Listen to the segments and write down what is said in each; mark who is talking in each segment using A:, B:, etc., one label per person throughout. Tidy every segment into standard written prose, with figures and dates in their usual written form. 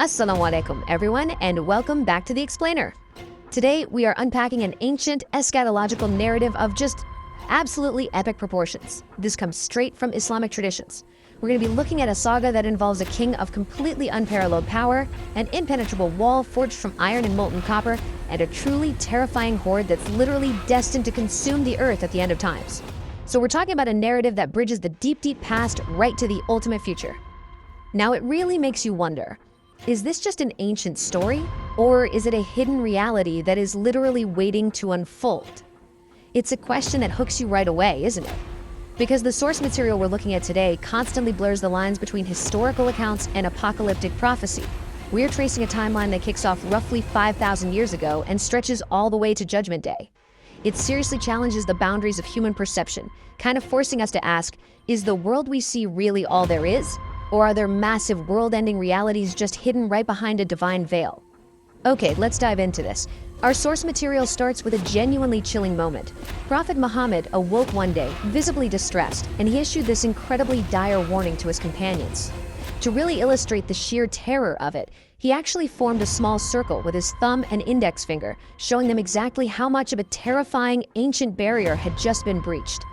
A: Assalamu alaikum, everyone, and welcome back to The Explainer. Today, we are unpacking an ancient eschatological narrative of just absolutely epic proportions. This comes straight from Islamic traditions. We're going to be looking at a saga that involves a king of completely unparalleled power, an impenetrable wall forged from iron and molten copper, and a truly terrifying horde that's literally destined to consume the earth at the end of times. So we're talking about a narrative that bridges the deep, deep past right to the ultimate future. Now, it really makes you wonder, is this just an ancient story, or is it a hidden reality that is literally waiting to unfold? It's a question that hooks you right away, isn't it? Because the source material we're looking at today constantly blurs the lines between historical accounts and apocalyptic prophecy. We're tracing a timeline that kicks off roughly 5,000 years ago and stretches all the way to Judgment Day. It seriously challenges the boundaries of human perception, kind of forcing us to ask, is the world we see really all there is? Or are there massive world-ending realities just hidden right behind a divine veil? Okay, let's dive into this. Our source material starts with a genuinely chilling moment. Prophet Muhammad awoke one day, visibly distressed, and he issued this incredibly dire warning to his companions. To really illustrate the sheer terror of it, he actually formed a small circle with his thumb and index finger, showing them exactly how much of a terrifying ancient barrier had just been breached.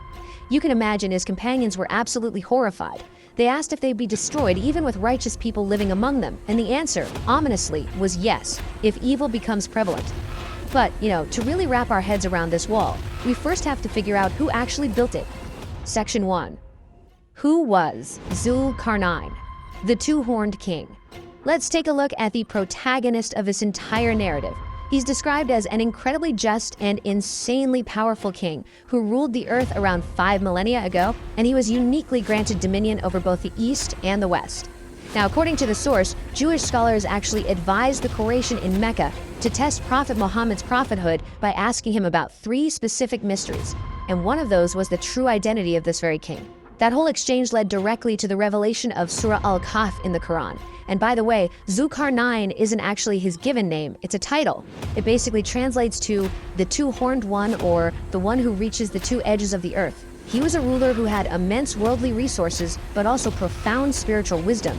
A: You can imagine his companions were absolutely horrified. They asked if they'd be destroyed even with righteous people living among them, and the answer, ominously, was yes, if evil becomes prevalent. But, to really wrap our heads around this wall, we first have to figure out who actually built it. Section 1. Who was Zul-Qarnayn, the two-horned king? Let's take a look at the protagonist of this entire narrative. He's described as an incredibly just and insanely powerful king who ruled the earth around 5 millennia ago, and he was uniquely granted dominion over both the East and the West. Now, according to the source, Jewish scholars actually advised the Quraysh in Mecca to test Prophet Muhammad's prophethood by asking him about 3 specific mysteries, and one of those was the true identity of this very king. That whole exchange led directly to the revelation of Surah Al-Kahf in the Quran. And by the way, Zul-Qarnayn isn't actually his given name, it's a title. It basically translates to the two-horned one, or the one who reaches the 2 edges of the earth. He was a ruler who had immense worldly resources, but also profound spiritual wisdom.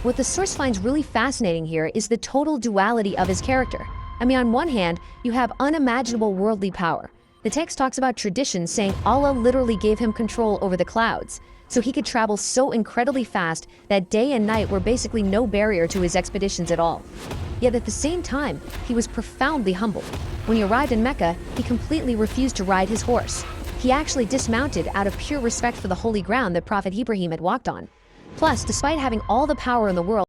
A: What the source finds really fascinating here is the total duality of his character. I mean, on one hand, you have unimaginable worldly power. The text talks about tradition saying Allah literally gave him control over the clouds, so he could travel so incredibly fast that day and night were basically no barrier to his expeditions at all. Yet at the same time, he was profoundly humble. When he arrived in Mecca, he completely refused to ride his horse. He actually dismounted out of pure respect for the holy ground that Prophet Ibrahim had walked on. Plus, despite having all the power in the world,